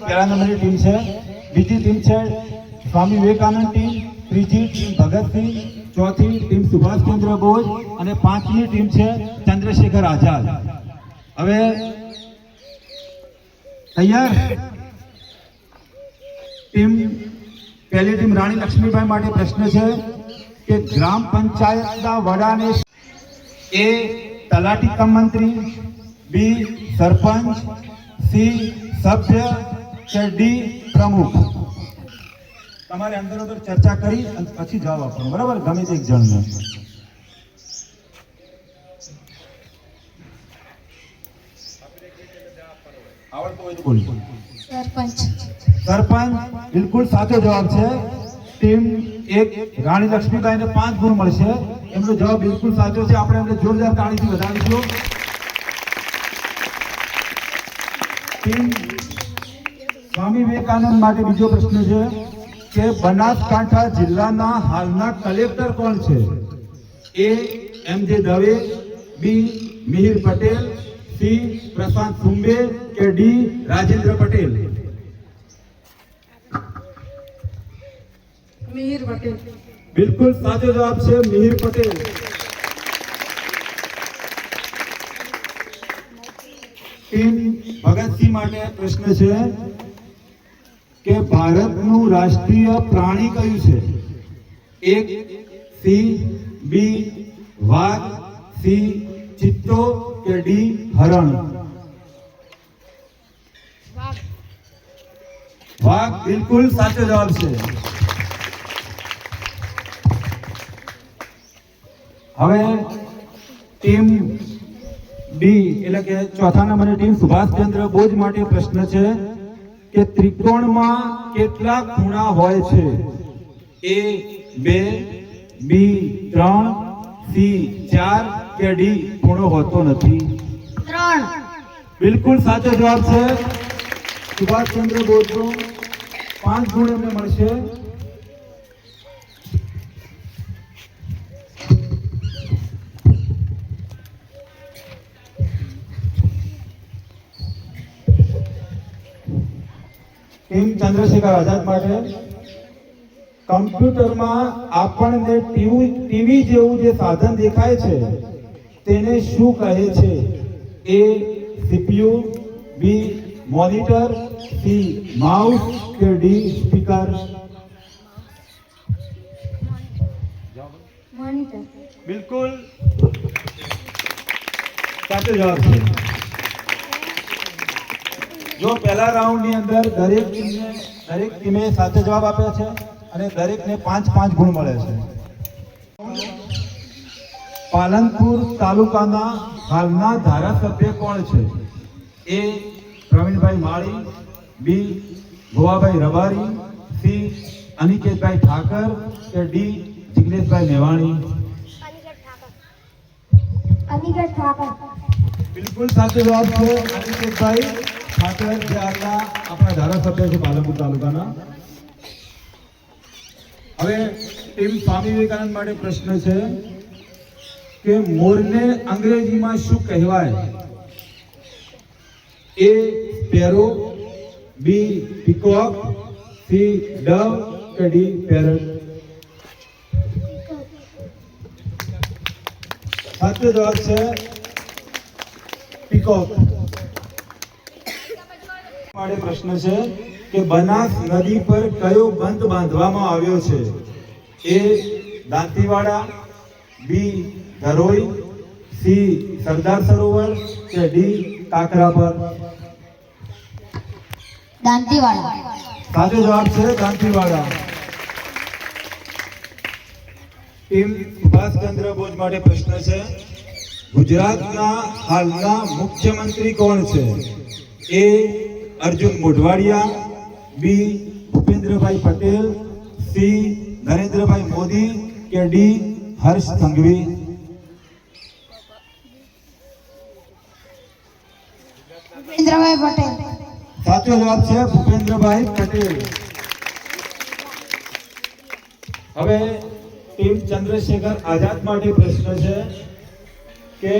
પહેલા નંબરની ટીમ છે, બીજી ટીમ છે સ્વામી વિવેકાનંદ ટીમ, ત્રીજી ટીમ ભગતસિંહ, ચોથી ટીમ સુભાષચંદ્ર બોઝ અને પાંચમી ટીમ છે ચંદ્રશેખર આઝાદ. હવે તૈયાર? ટીમ પહેલી ટીમ રાણી લક્ષ્મીબાઈ માટે પ્રશ્ન છે કે ગ્રામ પંચાયતના વડાને એ તલાટી કમ મંત્રી, બી સરપંચ, સી સભ્ય કે ડી પ્રમુખ? તમારે અંદર અંદર ચર્ચા કરી અને પછી જવાબ આપવાનો, બરાબર? ગમે તે એક જણને. આવડતો હોય તો બોલો. સરપંચ. સરપંચ બિલકુલ સાચો જવાબ છે. ટીમ એક રાણી લક્ષ્મીબાઈને 5 ગુણ મળશે. એમનો જવાબ બિલકુલ સાચો છે. આપણે એમને જોરદાર તાળીથી વધાવીશું. ટીમ સ્વામી વિવેકાનંદ માટે બીજો પ્રશ્ન છે કે બનાસકાંઠા જિલ્લાના હાલના કલેક્ટર કોણ છે? એ એમ.જે. દવે, બી મિહિર પટેલ, સી પ્રશાંત સુંબે કે ડી રાજેન્દ્ર પટેલ? મિહિર પટેલ. બિલકુલ સાચો જવાબ છે મિહિર પટેલ. ટીમ ભગતસિંહ માટે પ્રશ્ન છે કે ભારતનું રાષ્ટ્રીય પ્રાણી કયું છે? એક સી બી વાઘ, સી ચિત્તો કે ડી હરણ? વાઘ બિલકુલ સાચો જવાબ છે. હવે ટીમ ડી એટલે કે ચોથા નંબરની ટીમ સુભાષચંદ્ર બોઝ માટે પ્રશ્ન છે કે ત્રિકોણમાં કેટલા ખૂણા હોય છે? એ 2, બી 3, સી 4 કે ડી ખૂણો હોતો નથી? 3. બિલકુલ સાચો જવાબ છે. સુભાષચંદ્ર બોઝનો 5 ગુણ એમને મળશે. ટીમ ચંદ્રશેખર આઝાદ માટે કમ્પ્યુટરમાં આપણને ટીવી જેવું જે સાધન દેખાય છે તેને શું કહે છે? એ સીપીયુ, બી મોનિટર, સી માઉસ કે ડી સ્પીકર? મોનિટર. બિલકુલ સાચો જવાબ છે. જો પહેલા રાઉન્ડની અંદર દરેક ટીમે સાચો જવાબ આપ્યો છે અને દરેકને 5 ગુણ મળે છે. પાલનપુર તાલુકાના હાલના ધારાસભ્ય કોણ છે? એ પ્રવીણભાઈ માળી, બી ગોવાભાઈ રબારી, સી અનિકેતભાઈ ઠાકર કે ડી જિગ્નેશભાઈ મેવાણી? અનિકેત ઠાકર. બિલકુલ સાચો જવાબ છે અનિકેતભાઈ ઠાકર, જે આપણા ધારાસભ્ય છે પાલનપુર તાલુકાના. હવે ટીમ સ્વામી વિવેકાનંદ માટે પ્રશ્ન છે કે મોરને અંગ્રેજીમાં શું કહેવાય? એ સ્પેરો, બી પીકોક, સી ડવ કે ડી પેરટ? સાચો જવાબ છે પીકોક. માટે પ્રશ્ન છે કે બનાસ નદી પર કયો બંધ બાંધવામાં આવ્યો છે? એ દાંતીવાડા, બી ધરોઈ, સી સરદાર સરોવર કે ડી કાકરાપર? દાંતીવાડા. સાચો જવાબ છે દાંતીવાડા. ટીમ સુભાષચંદ્ર બોઝ માટે પ્રશ્ન છે ગુજરાતના હાલના મુખ્યમંત્રી કોણ છે? એ અર્જુન મોઢવાડિયા, બી ભૂપેન્દ્રભાઈ પટેલ, સી નરેન્દ્રભાઈ મોદી કે ડી હર્ષ સંઘવી? ભૂપેન્દ્રભાઈ પટેલ. સાચો જવાબ છે ભૂપેન્દ્રભાઈ પટેલ. હવે ટીમ ચંદ્રશેખર આઝાદ માટે પ્રશ્ન છે કે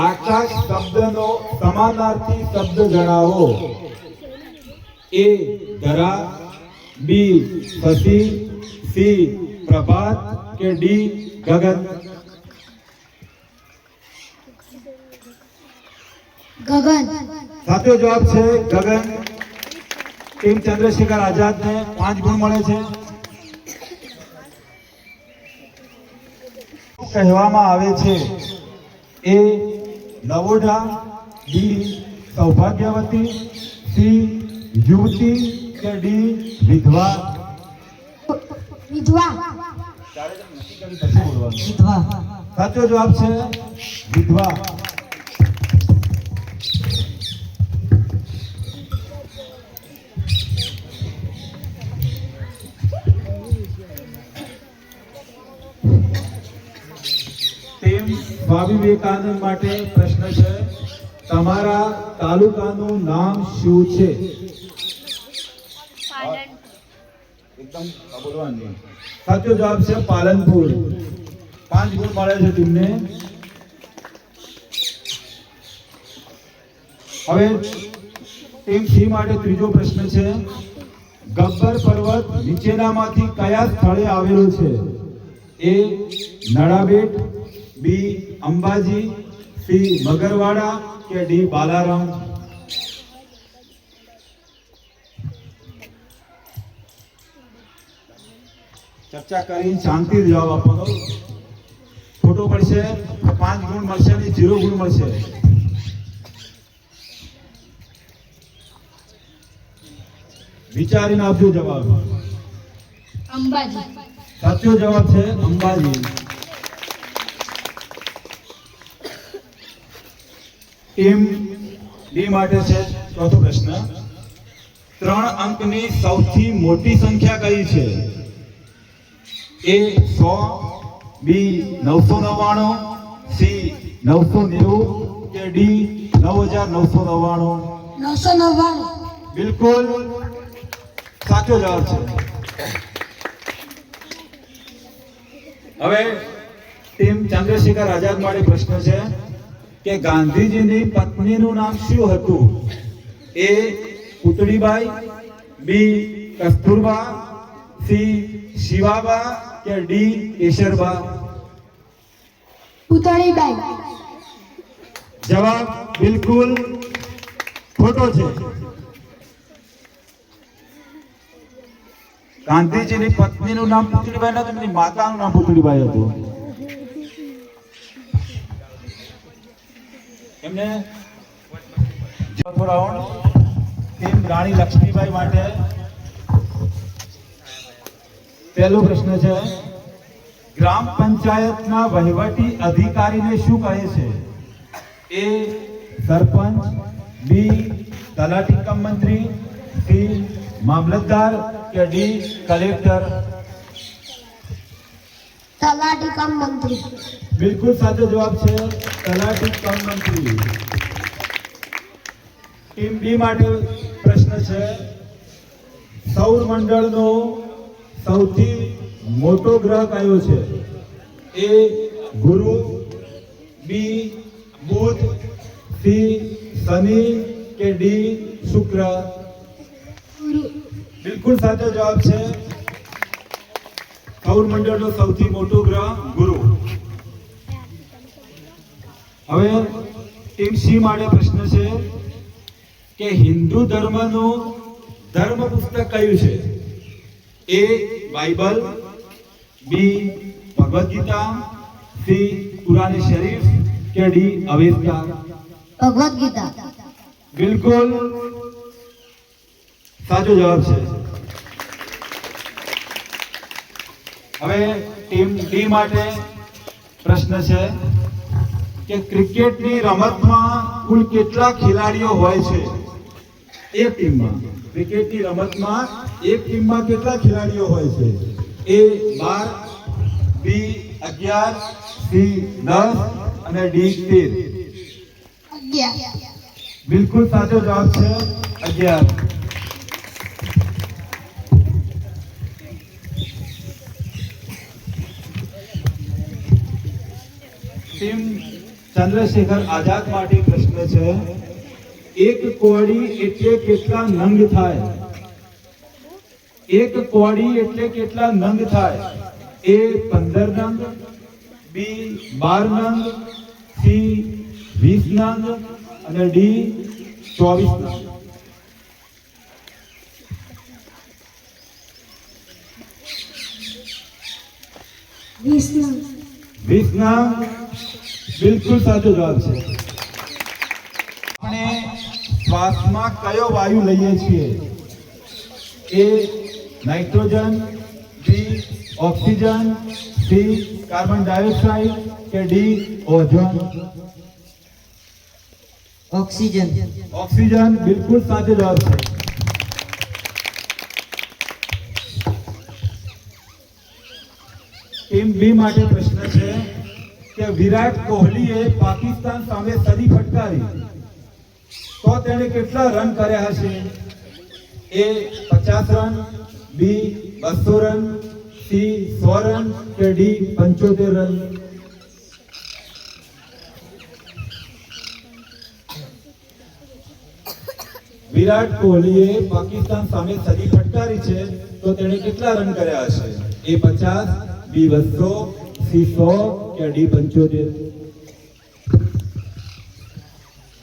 આકાશ શબ્દનો સમાનાર્થી શબ્દ જણાવો. ए दरा, बी शशि, सी प्रभात के डी गगन? ગગન. સાચો જવાબ છે ગગન. ટીમ ચંદ્રશેખર આઝાદ ને 5 ગુણ મળે છે. કહેવામાં આવે છે એ નવોઢા, બી સૌભાગ્યવતી, સી યુવતી કે ડી વિધવા? વિધવા. વિધવા. સાચો જવાબ છે વિધવા. ટીમ સ્વામી વિવેકાનંદ માટે પ્રશ્ન છે તમારા તાલુકાનું નામ શું છે? એકદમ બોલવાનું. સાચો જવાબ છે પાલનપુર. 5 ગુણ મળે છે ટીમને. હવે ટીમ સી માટે ત્રીજો પ્રશ્ન છે ગબ્બર પર્વત નીચેનામાંથી કયા સ્થળે આવેલો છે? એ નળાબેટ, બી અંબાજી, સી મગરવાડા કે ડી બાલારામ? ચર્ચા કરી શાંતિથી જવાબ આપવાનો. ખોટો પડશે 5 ગુણ મળશે ને 0 ગુણ મળશે. વિચારીને આપજો જવાબ. અંબાજી. સાચો જવાબ છે અંબાજી. ટીમ ડી માટે છે ચોથો પ્રશ્ન 3 અંકની સૌથી મોટી સંખ્યા કઈ છે? એ 100, બી 999, સી 990 કે ડી 9999? 999. બિલકુલ સાચો જવાબ છે. હવે ટીમ ચંદ્રશેખર આઝાદ માટે પ્રશ્ન છે કે ગાંધીજીની પત્નીનું નામ શું હતું? એ પુતળીબાઈ, બી કસ્તુરબા, સી શિવાબા કે ડી કેશરબા? પુતળીબાઈ. જવાબ બિલકુલ ખોટો છે. ગાંધીજીની પત્નીનું નામ પુતળીબાઈ નતું, એમની માતાનું નામ પુતળીબાઈ હતું. એમને ચોથો રાઉન્ડ ટીમ રાણી લક્ષ્મીબાઈ માટે પહેલો પ્રશ્ન છે ગ્રામ પંચાયતના વહીવટી અધિકારીને શું કહે છે? એ સરપંચ, બી તલાટી કમ મંત્રી, સી મામલતદાર કે ડી કલેક્ટર? તલાટી કમ મંત્રી. બિલકુલ સાચો જવાબ છે તલાટી કમ મંત્રી. ટીમ બી માટે પ્રશ્ન છે સૌર મંડળનો સૌથી મોટો ગ્રહ કયો છે? એ ગુરુ, બી બુધ, સી શનિ કે ડી શુક્ર? બિલકુલ સાચો જવાબ છે સૌર મંડળનો સૌથી મોટો ગ્રહ ગુરુ. હવે ટીમ સી માટે પ્રશ્ન છે કે હિન્દુ ધર્મનું ધર્મ પુસ્તક કયું છે? એ બાઇબલ, બી ભગવદ ગીતા, સી કુરાન શરીફ કે ડી અવેસ્તા? ભગવદ ગીતા. બિલકુલ સાચો જવાબ છે. હવે ટીમ ડી માટે પ્રશ્ન છે કે ક્રિકેટની રમતમાં કુલ કેટલા ખેલાડીઓ હોય છે? એક ટીમમાં ક્રિકેટની રમતમાં એક ટીમમાં કેટલા ખેલાડીઓ હોય છે? એ 12, બી 11, સી 10 અને ડી 13? 11. બિલકુલ સાચો જવાબ છે 11. ટીમ ચંદ્રશેખર આઝાદ માટે પ્રશ્ન છે એક કોળી એટલે કેટલા નંગ થાય? એક કોડી એટલે કેટલા નંગ થાય? એ 15 નંગ, બી 12 નંગ, સી 20 નંગ અને ડી 24 નંગ. વિષ્ણુ 20 નંગ બિલકુલ સાચો જવાબ છે. આપણે શ્વાસમાં કયો વાયુ લઈએ છીએ? એ નાઇટ્રોજન, બી ઓક્સિજન, સી કાર્બન ડાયોક્સાઇડ કે ડી ઓઝોન? ઓક્સિજન. ઓક્સિજન બિલકુલ સાચો જવાબ છે. ટીમ બી માટે પ્રશ્ન છે કે વિરાટ કોહલીએ પાકિસ્તાન સામે સદી ફટકારી તો તેણે કેટલા રન કર્યા હશે? એ 50 રન, બી 200 રન, સી 100 રન કે ડી 75 રન? વિરાટ કોહલીએ પાકિસ્તાન સામે સદી ફટકારી છે તો તેણે કેટલા રન કર્યા હશે? એ 50, બી 200, સી 100 કે ડી 75?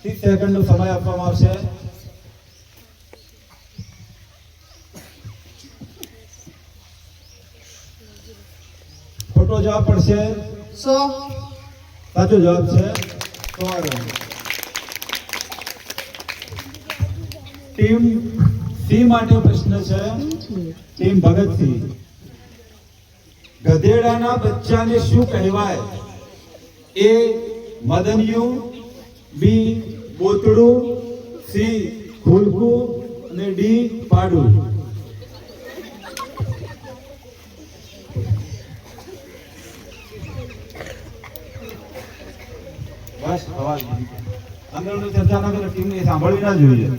30 સેકન્ડનો સમય આપવામાં આવશે. ખોટો જવાબ પડશે. 100 સાચો જવાબ છે 100 રન. ટીમ સી માટે પ્રશ્ન છે. ટીમ ભગતસિંહ, ગધેડાના બચ્ચાને શું કહેવાય? એ મદનિયું, બી બોતડું, સી ખુલકું અને ડી પાડું? બસ અવાજ અંદરની ચર્ચા ના કરે, ટીમને સાંભળવી ના જોઈએ.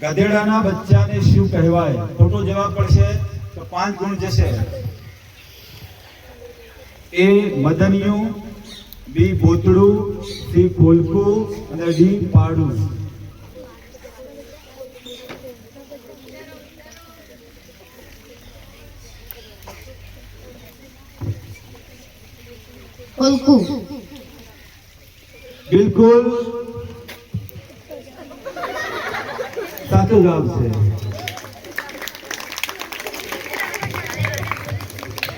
ગધેડાના બચ્ચાને શું કહેવાય? ખોટો જવાબ પડશે તો 5 ગુણ જશે. એ મદનિયું, બી બોતડું, સી ખોલકું અને ડી પાડું? કોલકુ બિલકુલ સાચો જવાબ છે.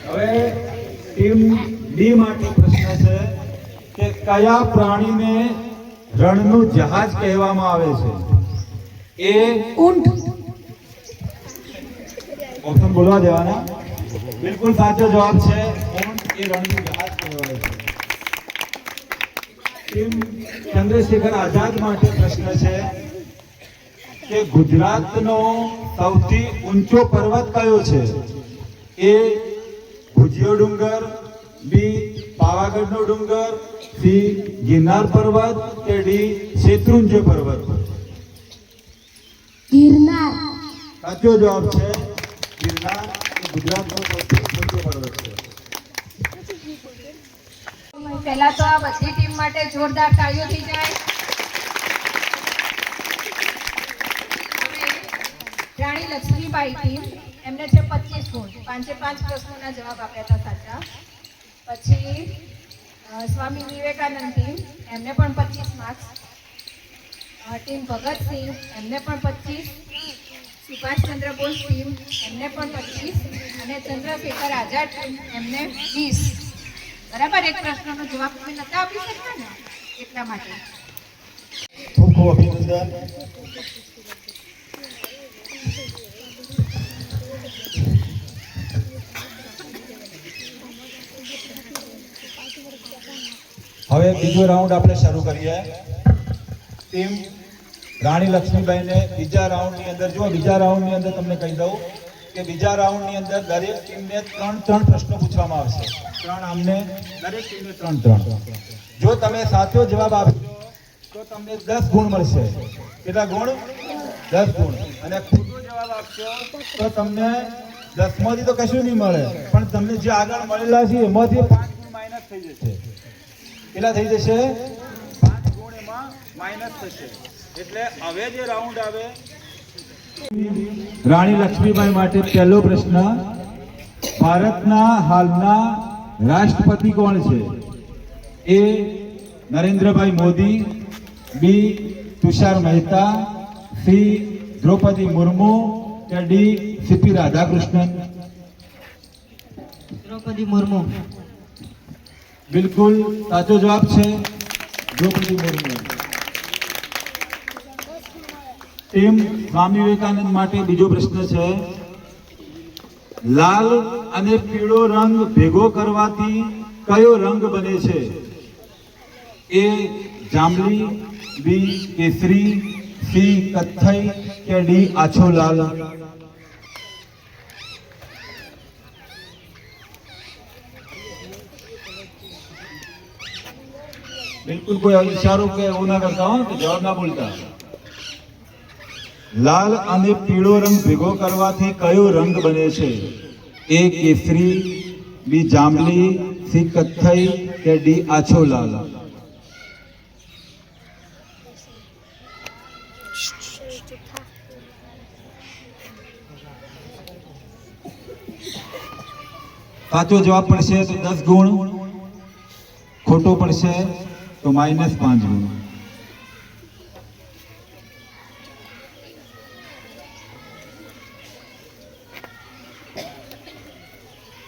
હવે ટીમ ડી માટે પ્રશ્ન છે કે કયા પ્રાણીને રણનું જહાજ કહેવામાં આવે છે? એ ઊંટ ઓપ્શન બોલવા દેવાના. બિલકુલ સાચો જવાબ છે. ઊંટ એ રણનું જહાજ કહેવાય છે. ટીમ ચંદ્રશેખર આઝાદ માટે પ્રશ્ન છે કે ગુજરાતનો સૌથી ઊંચો પર્વત કયો છે? એ ભુજિયો ડુંગર, બી પાવાગઢનો ડુંગર, સી ગિરનાર પર્વત કે ડી શેત્રુંજય પર્વત? ગિરનાર સાચો જવાબ છે ગિરનાર એ ગુજરાતનો સૌથી ઊંચો પર્વત છે. પહેલા તો આ બધી ટીમ માટે જોરદાર તાળીઓ થઈ જાય. હવે રાણી લક્ષ્મીબાઈ ટીમ, એમને છે 25 ગુણ. 5 પ્રશ્નોના જવાબ આપ્યા હતા સાચા. પછી સ્વામી વિવેકાનંદ ટીમ, એમને પણ 25 માર્ક્સ. ટીમ ભગતસિંહ, એમને પણ 25. સુભાષચંદ્ર બોઝ ટીમ, એમને પણ 25. અને ચંદ્રશેખર આઝાદ ટીમ, એમને 20. બરાબર, એક પ્રશ્નનો જવાબ તમે નતા આપી શકતા ને, એટલા માટે. ખૂબ ખૂબ અભિનંદન. હવે બીજો રાઉન્ડ આપણે શરૂ કરીએ. ટીમ રાણી લક્ષ્મીબાઈને બીજા રાઉન્ડની અંદર, જો બીજા રાઉન્ડની અંદર તમને કહી દઉં કે બીજા રાઉન્ડની અંદર દરેક ટીમને 3 પ્રશ્નો પૂછવામાં આવશે. 3 આમને, દરેક ટીમને 3. જો તમે સાચો જવાબ આપશો તો તમને 10 ગુણ મળશે. કેટલા ગુણ? 10 ગુણ. અને ખોટો જવાબ આપશો તો તમને 10માંથી તો કશું નહીં મળે, પણ તમને જે આગળ મળેલા છે એમાંથી 5 ગુણ માઇનસ થઈ જશે. કેટલા થઈ જશે? 5 ગુણ એમાં માઇનસ થશે. એટલે હવે જે રાઉન્ડ આવે રાણી લક્ષ્મીબાઈ માટે પહેલો પ્રશ્ન, ભારતના હાલના રાષ્ટ્રપતિ કોણ છે? એ નરેન્દ્રભાઈ મોદી, બી તુષાર મહેતા, સી દ્રૌપદી મુર્મુ કે ડી સીપી રાધાકૃષ્ણન? દ્રૌપદી મુર્મુ. બિલકુલ સાચો જવાબ છે દ્રૌપદી મુર્મુ. ટીમ સ્વામી વિવેકાનંદ માટે બીજો પ્રશ્ન છે, લાલ અને પીળો રંગ ભેગો કરવાથી કયો રંગ બને છે? એ જાંબલી, બી કેસરી, સી કથ્થઈ કે ડી આછો લાલ? बिल्कुल कोई इशारो के वो ना करता हूं तो जवाब ना बोलता. लाल અને પીળો રંગ ભેગો કરવાથી કયો રંગ બને છે? એ કેસરી, બી જાંબલી, સી કથ્થઈ કે ડી આછો લાલ? સાચો જવાબ પડશે તો 10 ગુણ, ખોટો પડશે તો -5 ગુણ.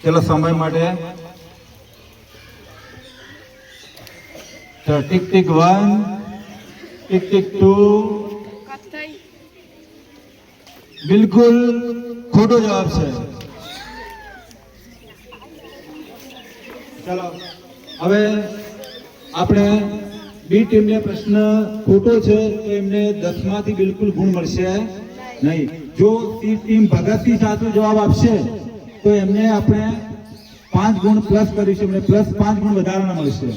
ચલો સમય માટે તો ટિક ટિક 1, ટિક ટિક 2, બિલકુલ ખોટો જવાબ છે. ચલો હવે આપણે બી ટીમને પ્રશ્ન ખોટો છે તો એમને 10 માંથી બિલકુલ ગુણ મળશે નહીં. જો સી ટીમ ભગતથી સાચો જવાબ આપશે તો એમને આપણે 5 ગુણ પ્લસ કરીશું, એમને +5 ગુણ વધારાના મળશે.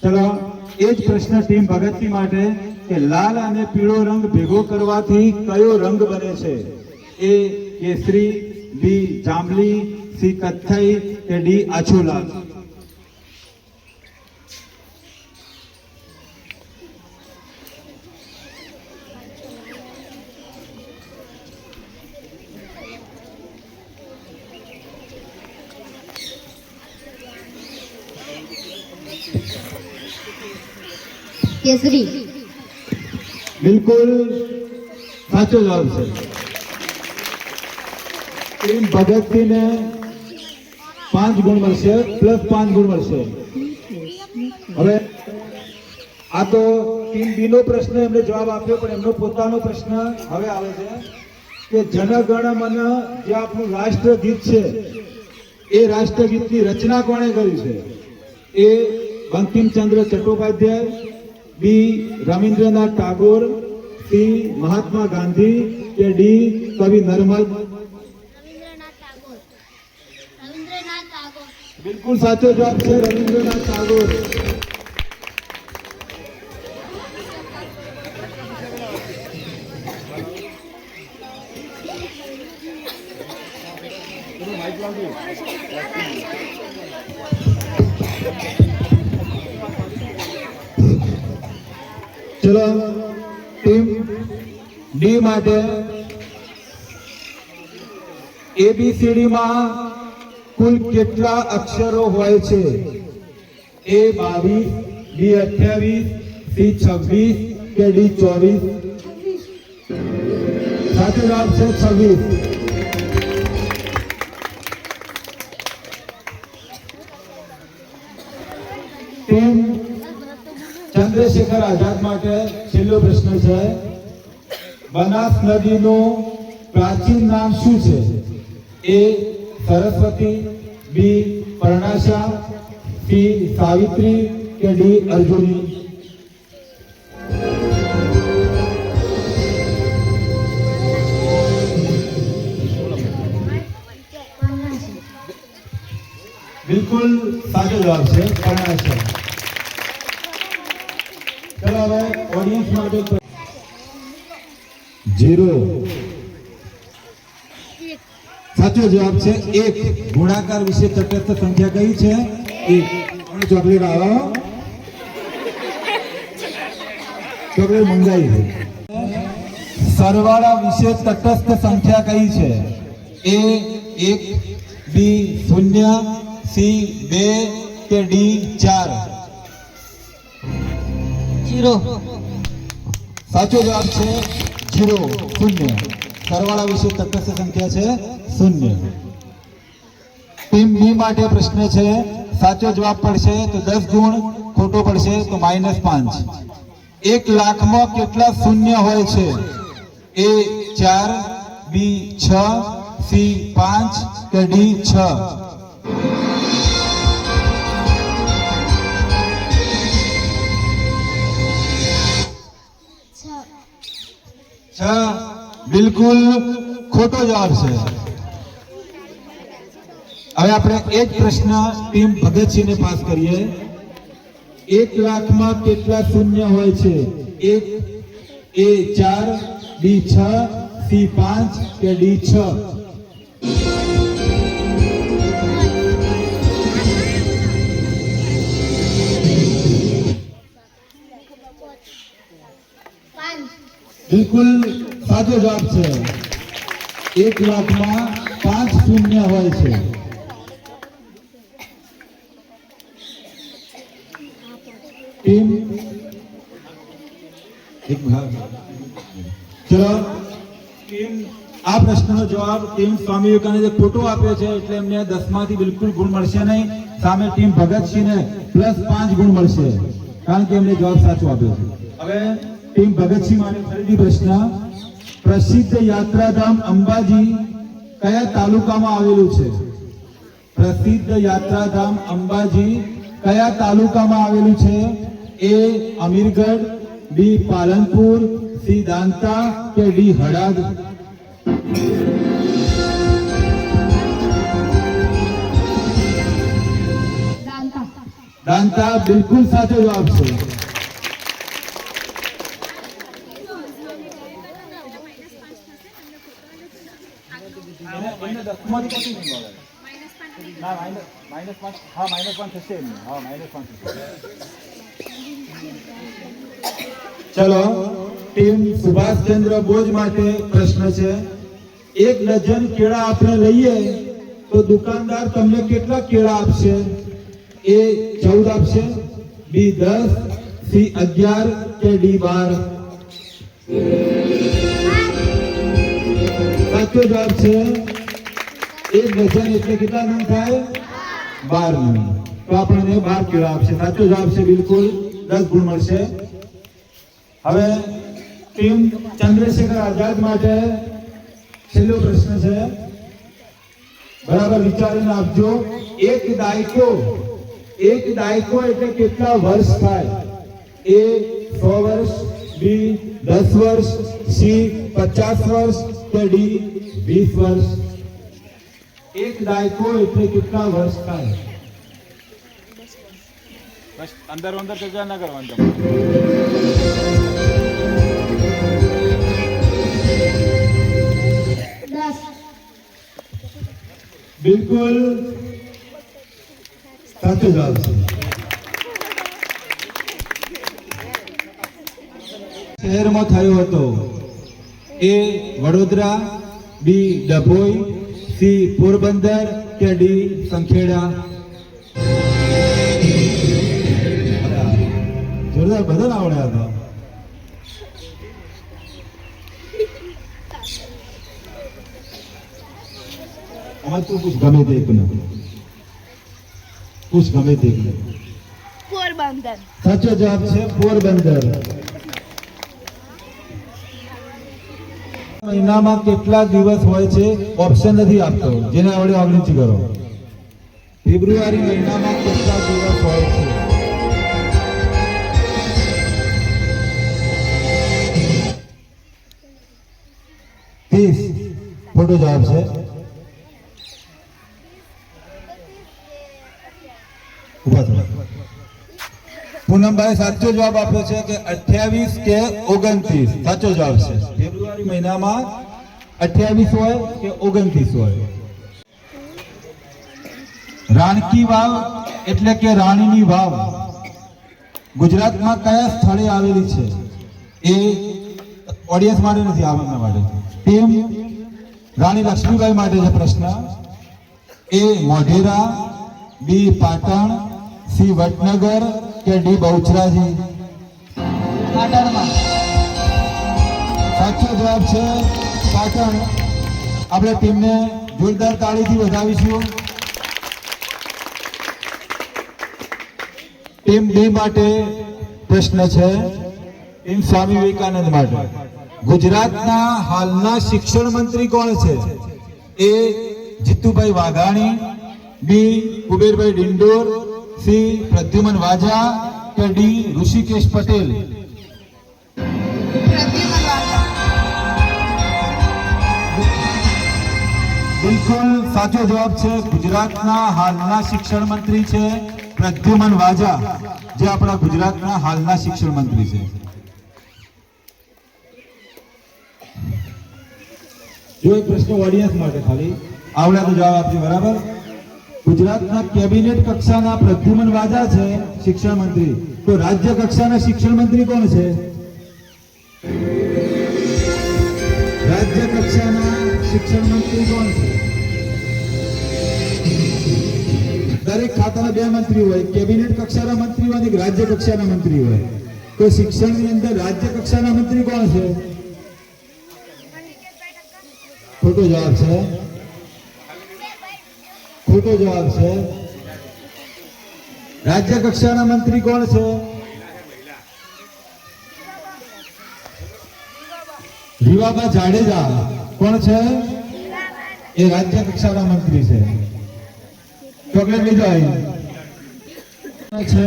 ચલો એ જ પ્રશ્ન ટીમ ભગતથી માટે કે લાલ અને પીળો રંગ ભેગો કરવાથી કયો રંગ બને છે? એ કેસરી, બી જાંબલી, સી કથ્થઈ કે ડી આછો લાલ? કેસરી. બિલકુલ સાચો જવાબ છે. ટીમ ભગતસિંહને 5 ગુણ મળશે, +5 ગુણ મળશે. હવે આ તો ટીમ બી નો પ્રશ્ન એમને જવાબ આપ્યો, પણ એમનો પોતાનો પ્રશ્ન હવે આવે છે કે જન ગણ મન જે આપણું રાષ્ટ્રગીત છે એ રાષ્ટ્રગીતની રચના કોણે કરી છે? એ બંકિમચંદ્ર ચટ્ટોપાધ્યાય, બી રવિન્દ્રનાથ ટાગોર, સી મહાત્મા ગાંધી કે ડી કવિ નર્મદ? બિલકુલ સાચો જવાબ છે રવિન્દ્રનાથ ટાગોર. ચલો ટીમ ડી માટે ABCD માં કુલ કેટલા અક્ષરો હોય છે? એ 22, બી 28, સી 26 કે ડી 24? સાચો જવાબ છે 26. ટીમ ચંદ્રશેખર આઝાદ માટે છેલ્લો પ્રશ્ન છે, બનાસ નદીનું પ્રાચીન નામ શું છે? એ સરસ્વતી, બી પરણાશા, સી સાવિત્રી કે ડી અર્જુની? બિલકુલ સાચો જવાબ છે પરણાશા. ચલો હવે ઓડિયન્સ માટે 0. સાચો જવાબ છે 1. ગુણાકાર વિશે તટસ્થ સંખ્યા કઈ છે? 1. ચોકલેટ આવો. ચોકલેટ મંગાવી છે. સરવાળા વિશે તટસ્થ સંખ્યા કઈ છે? એ 1, બી 0, સી 2 કે ડી 4? 0. સાચો જવાબ છે 0, 0. સરવાળા વિશે તટસ્થ સંખ્યા છે 0. ટીમ બી માટે પ્રશ્ન છે. સાચો જવાબ પડશે તો 10 ગુણ, ખોટો પડશે તો -5. 1 લાખમાં કેટલા શૂન્ય હોય છે? એ 4, બી 6, સી 5 કે ડી 6? 6 બિલકુલ ખોટો જવાબ છે. હવે આપણે એ જ પ્રશ્ન ટીમ ભગતસિંહને પાસ કરીએ. 1 લાખમાં કેટલા શૂન્ય હોય છે? એ 4, બી 6, સી 5 કે ડી 6? 5. બિલકુલ સાચો જવાબ છે. 1 લાખમાં 5 શૂન્ય હોય છે. ટીમ ચલો ટીમ આ પ્રશ્નનો જવાબ ટીમ સ્વામી વિવેકાનંદે ખોટો આપ્યો છે એટલે એમને 10 માંથી બિલકુલ ગુણ મળશે નહીં. સામે ટીમ ભગતસિંહને +5 ગુણ મળશે કારણ કે એમને જવાબ સાચો આપ્યો છે. હવે ટીમ ભગતસિંહ માટે ફરીથી પ્રશ્ન. પ્રસિદ્ધ યાત્રાધામ અંબાજી કયા તાલુકામાં આવેલું છે? પ્રસિદ્ધ યાત્રાધામ અંબાજી કયા તાલુકામાં આવેલું છે? એ અમીરગઢ, બી પાલનપુર, સી દાંતા કે ડી હળાદ? દાંતા બિલકુલ સાચો જવાબ છે. ચલો ટીમ સુભાષચંદ્ર બોઝ માટે પ્રશ્ન છે. 1 ડઝન કેળા આપણે લઈએ તો દુકાનદાર તમને કેટલા કેળા આપશે? એ 14 આપશે, બી 10, સી 11 કે ડી 12? સાચો જવાબ છે 1 ડઝન એટલે કેટલા નંગ થાય? 12 નંગ. તો આપણને 12 કેળા આપશે. સાચો જવાબ છે બિલકુલ 10 ગુણ મળશે. હવે ટીમ ચંદ્રશેખર આઝાદ માટે છેલ્લો પ્રશ્ન છે. બરાબર વિચારીને આપજો. એક દાયકો એટલે કેટલા વર્ષ થાય? એ 100 વર્ષ, બી 10 વર્ષ, સી 50 વર્ષ કે ડી 20 વર્ષ? એક દાયકો એટલે કેટલા વર્ષ થાય? બસ અંદર ચર્ચા ના કરવાની. બિલકુલ સાચો જવાબ છે. શહેરમાં થયો હતો? એ વડોદરા, બી ડભોઈ, સી પોરબંદર કે ડી સંખેડા? જોરદાર બધા આવડ્યા હતા. આમાં તું કુછ ગમે તે એકને કુછ ગમે તે એકને. પોરબંદર. સાચો જવાબ છે પોરબંદર. મહિનામાં કેટલા દિવસ હોય છે? ઓપ્શન નથી આપતો, જેને આવડે અવગણિત કરો. ફેબ્રુઆરી મહિનામાં કેટલા દિવસ હોય છે? ખોટો જવાબ છે. પૂનમભાઈ સાચો જવાબ આપ્યો છે કે 28 કે 29. સાચો જવાબ છે. ફેબ્રુઆરી મહિનામાં 28 હોય કે 29 હોય. રાણકી વાવ એટલે કે રાણીની વાવ ગુજરાતમાં કયા સ્થળે આવેલી છે? એ ઓડિયન્સ માટે નથી, આમના માટે. ટીમ રાણી લક્ષ્મીબાઈ માટે છે પ્રશ્ન. એ મોઢેરા, બી પાટણ, સી વડનગર કે ડી બહુચરાજી? પાટણમાં. સાચો જવાબ છે પાટણ. આપણે ટીમને જોરદાર તાળીથી વધાવીશું. ટીમ ડી માટે પ્રશ્ન છે. ટીમ સ્વામી વિવેકાનંદ માટે. ગુજરાતના હાલના શિક્ષણ મંત્રી કોણ છે? એ જીતુભાઈ વાઘાણી, બી કુબેરભાઈ ડિંડોર, સી પ્રદ્યુમન વાજા કે ડી ઋષિકેશ પટેલ? બિલકુલ સાચો જવાબ છે. ગુજરાતના હાલના શિક્ષણ મંત્રી છે પ્રદ્યુમન વાજા, જે આપણા ગુજરાતના હાલના શિક્ષણ મંત્રી છે. જો એક પ્રશ્ન ઓડિયન્સ માટે ખાલી આવડે તો જવાબ આપજો, બરાબર? ગુજરાતના કેબિનેટ કક્ષાના પ્રદ્યુમન વાજા છે શિક્ષણ મંત્રી, તો રાજ્ય કક્ષાના શિક્ષણ મંત્રી કોણ છે? રાજ્ય કક્ષાના શિક્ષણ મંત્રી કોણ છે? દરેક ખાતાના બે મંત્રી હોય, કેબિનેટ કક્ષાના મંત્રી હોય અને રાજ્ય કક્ષાના મંત્રી હોય. તો શિક્ષણની અંદર રાજ્ય કક્ષાના મંત્રી કોણ છે? ખોટો જવાબ છે. ખોટો જવાબ છે. રાજ્ય કક્ષાના મંત્રી કોણ છે? રીવાબા જાડેજા. કોણ છે? એ રાજ્ય કક્ષાના મંત્રી છે. ચોકલેટ લઈ જાય છે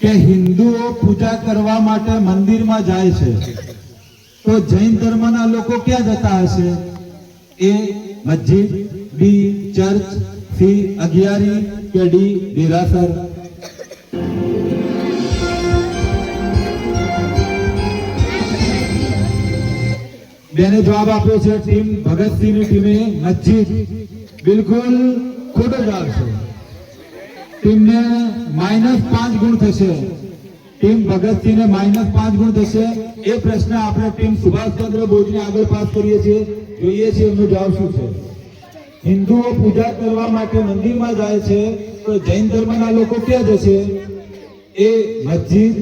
કે હિન્દુઓ પૂજા કરવા માટે મંદિરમાં જાય છે, તો જૈન ધર્મના લોકો ક્યાં જતા હશે? એ મસ્જિદ, બી ચર્ચ, સી અગિયારી કે ડી દેરાસર? બેને જવાબ આપ્યો છે ટીમ ભગતસિંહની ટીમે મસ્જિદ. બિલકુલ ખોટો જવાબ છે. ટીમને -5 ગુણ થશે. ટીમ ભગતસિંહને -5 ગુણ થશે. એ પ્રશ્ન આપણે ટીમ સુભાષચંદ્ર બોઝને આગળ પાસ કરીએ છીએ. જોઈએ છીએ એમનો જવાબ શું છે. હિન્દુઓ પૂજા કરવા માટે મંદિરમાં જાય છે, તો જૈન ધર્મના લોકો ક્યાં જશે? એ મસ્જિદ,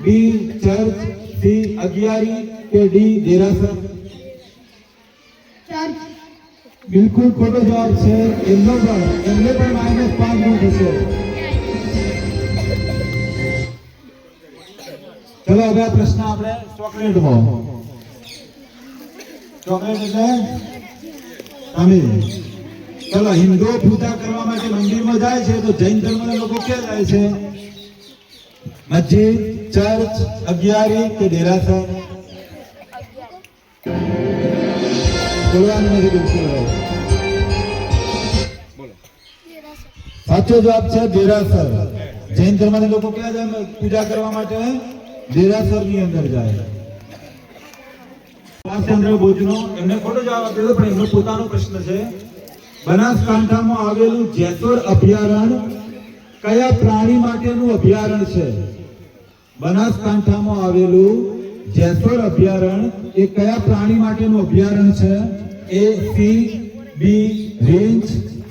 બી ચર્ચ, સી અગિયારી કે ડી દેરાસર? બિલકુલ ખોટો જવાબ છે. એમને પણ -5 ગુણ થશે. ચલો હવે આ પ્રશ્ન આપણે ચોકલેટમાં. ચોકલેટ એટલે અમીર. ચલો, હિન્દુઓ પૂજા કરવા માટે મંદિરમાં જાય છે, તો જૈન ધર્મના લોકો ક્યાં જાય છે? મસ્જિદ, ચર્ચ, અગિયારી કે દેરાસર? બોલવાનું નથી બિલકુલ. સાચો જવાબ છે દેરાસર. જૈન ધર્મના લોકો ક્યાં જાય પૂજા કરવા માટે? દેરાસર ની અંદર જાય. સુભાષચંદ્ર બોઝનો એમને ખોટો જવાબ આપ્યો, પણ એમનો પોતાનો પ્રશ્ન છે. બનાસકાંઠામાં આવેલું જેસોર અભયારણ્ય કયા પ્રાણી માટેનું અભયારણ્ય છે? બનાસકાંઠામાં આવેલું જેસોર અભયારણ્ય એ કયા પ્રાણી માટેનું અભયારણ્ય છે? A C B range,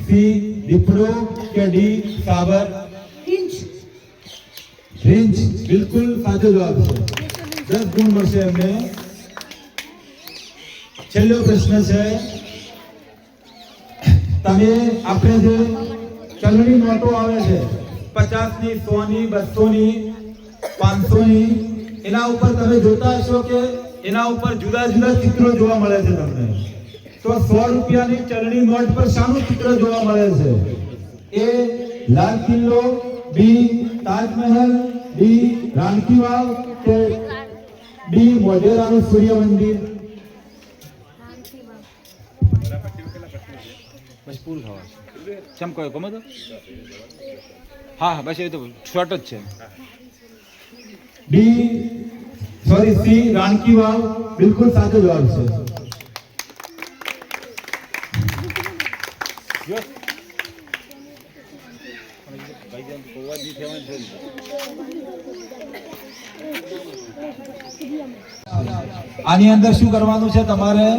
C દીપડો કે ડી સાબર? રેન્જ. બિલકુલ સાચો જવાબ છે. 10 ગુણ મળશે એમને. છેલ્લો પ્રશ્ન છે. તમે આપણે જે ચલણી નોટો આવે છે 50ની, 100ની, 200ની, 500ની, એના ઉપર તમે જોતા હશો કે એના ઉપર જુદા જુદા ચિત્રો જોવા મળે છે તમને. તો 100 રૂપિયાની ચલણી નોટ પર શાનું ચિત્ર જોવા મળે છે? એ લાલ કિલ્લો, બી તાજમહેલ, ડી રાણકી વાવ કે ડી મોઢેરાનું સૂર્ય મંદિર? બસ પૂરું થવા ચમ કયો ગમે તો હા બસ એ તો શોર્ટ જ છે. ડી સી રાણકી વાવ બિલકુલ સાચો જવાબ છે. ભાઈ આની અંદર શું કરવાનું છે તમારે?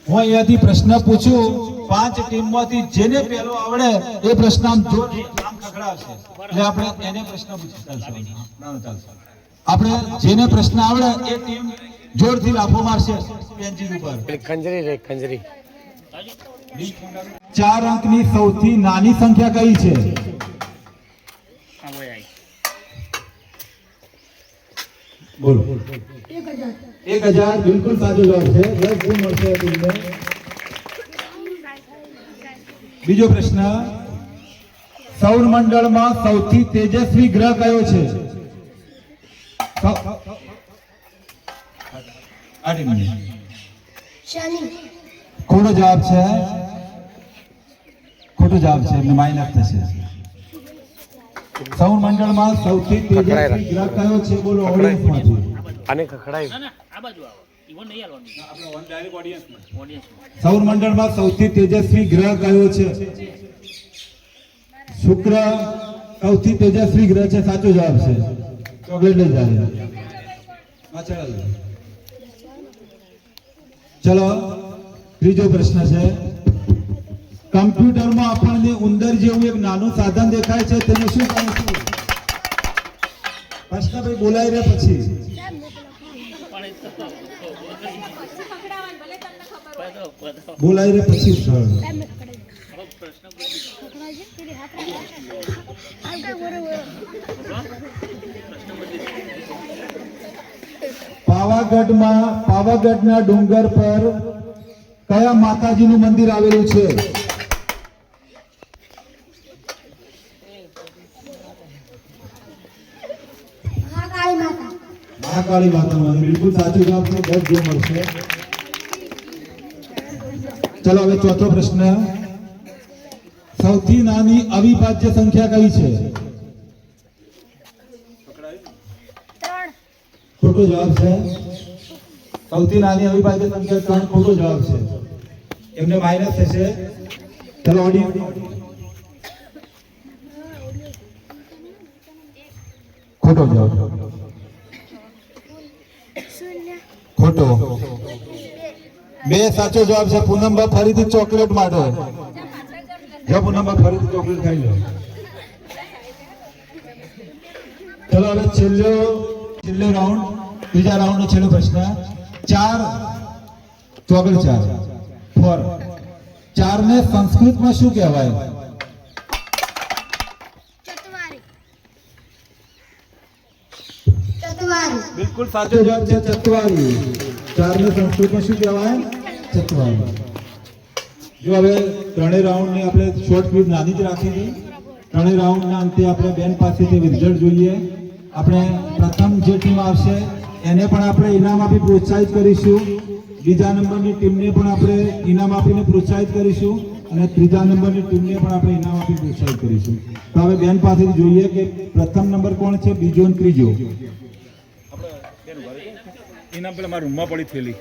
હું અહીંયાથી પ્રશ્ન પૂછું, 5 ટીમમાંથી જેને પહેલો આવડે એ પ્રશ્ન આમ જોરથી આમ ખખડાવશે, એટલે આપણે એને પ્રશ્ન પૂછી ચાલશે. આપણે જેને પ્રશ્ન આવડે એ ટીમ જોરથી લાફો મારશે પેન્સિલ ઉપર. ખંજરી 4 અંકની સૌથી નાની સંખ્યા કઈ છે? બોલો. 1000 બિલકુલ સાચો જવાબ છે. 10 ગુણ મળશે ટીમને. બીજો પ્રશ્ન, સૌર મંડળમાં સૌથી તેજસ્વી ગ્રહ કયો છે? શનિ. ખોટો જવાબ છે. ખોટો જવાબ છે, એટલે માઇનસ થશે. સૌર મંડળમાં સૌથી તેજસ્વી ગ્રહ કયો છે? બોલો ઓડિયન્સમાંથી. આને ખખડાય સૌર મંડળમાં સૌથી તેજસ્વી ગ્રહ કયો છે? શુક્ર સૌથી તેજસ્વી ગ્રહ છે. સાચો જવાબ છે. ચોકલેટ લઈ જાય. ચલો ત્રીજો પ્રશ્ન છે, કમ્પ્યુટરમાં આપણને ઉંદર જેવું એક નાનું સાધન દેખાય છે, તેને શું કહીશું? પ્રશ્ન ભાઈ બોલાય રે પછી. બોલાય રે પછી પાવાગઢના ડુંગર પર કયા માતાજીનું મંદિર આવેલું છે? મહાકાળી માતા. બિલકુલ સાચું જવાબ છે. 10 ગુણ મળશે. ચલો હવે ચોથો પ્રશ્ન, સૌથી નાની અવિભાજ્ય સંખ્યા કઈ છે? 3. ખોટો જવાબ છે. સૌથી નાની અવિભાજ્ય સંખ્યા 3. ખોટો જવાબ છે. એમને માઇનસ થશે. ચલો ઓડિયન્સ. ખોટો જવાબ. ખોટો. 2 સાચો જવાબ છે. પૂનમબા ફરીથી ચોકલેટ માટે. જો પૂનમબા ફરીથી ચોકલેટ ખાઈ લો. ચલો હવે છેલ્લો રાઉન્ડ, ત્રીજા રાઉન્ડનો છેલ્લો પ્રશ્ન, 4 ચોકલેટ 4 ને સંસ્કૃતમાં શું કહેવાય? ચતવારી. બિલકુલ સાચો જવાબ છે. ચતવારી. 4 ને સંસ્કૃતમાં શું કહેવાય? ચતવારી. જો હવે ત્રણેય રાઉન્ડની આપણે શોર્ટ ક્વિઝ નાની જ રાખી હતી. ત્રણેય રાઉન્ડના અંતે આપણે બેન પાસેથી રિઝલ્ટ જોઈએ. આપણે પ્રથમ જે ટીમ આવશે એને પણ આપણે ઇનામ આપી પ્રોત્સાહિત કરીશું. બીજા નંબરની ટીમને પણ આપણે ઇનામ આપીને પ્રોત્સાહિત કરીશું અને ત્રીજા નંબરની ટીમને પણ આપણે ઇનામ આપી પ્રોત્સાહિત કરીશું. તો હવે બેન પાસેથી જોઈએ કે પ્રથમ નંબર કોણ છે, બીજો અને ત્રીજો. ઇનામ પેલા મારા રૂમમાં પડી થયેલી.